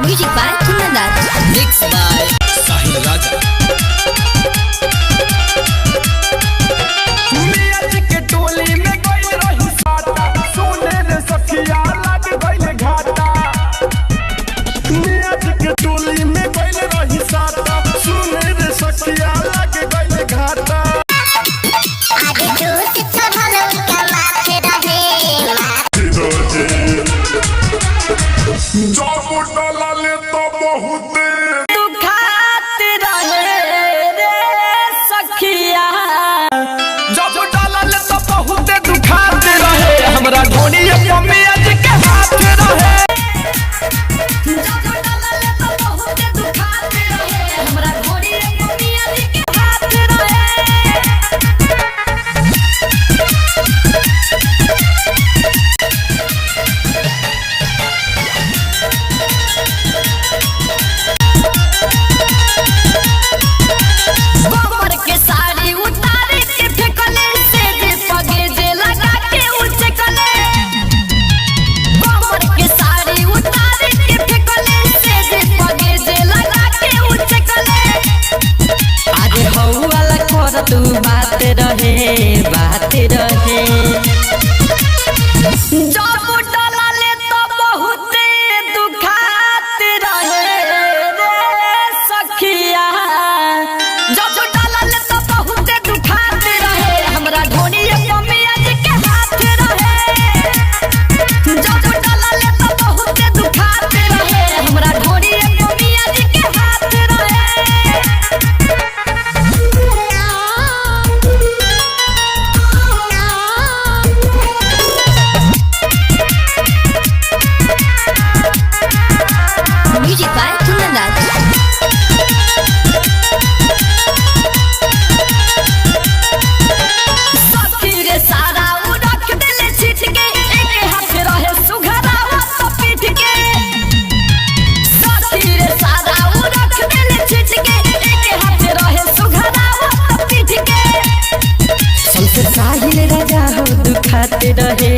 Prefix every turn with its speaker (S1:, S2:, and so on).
S1: Music by Kunandar.
S2: Mixed by Sahil Raja.
S3: तू बात रहे जब डाले तो बहुत दुखात रहे रे सखिया जब डाले तो बहुत दुखात रहे हमरा ढोनी मम्मिया जी के हाथ रहे जब डाले तो बहुत दुखात रहे हमरा ढोनी मम्मिया जी के हाथ रहे
S1: Music by Kunandar.
S3: सखीरे सारा उ रख देले छिट के एक हाथ रहे सुघरावा तो पीठ के सखीरे सारा उ रख देले छिट के एक हाथ रहे सुघरावा तो पीठ के संत साहिल राजा हो दुखाते रहे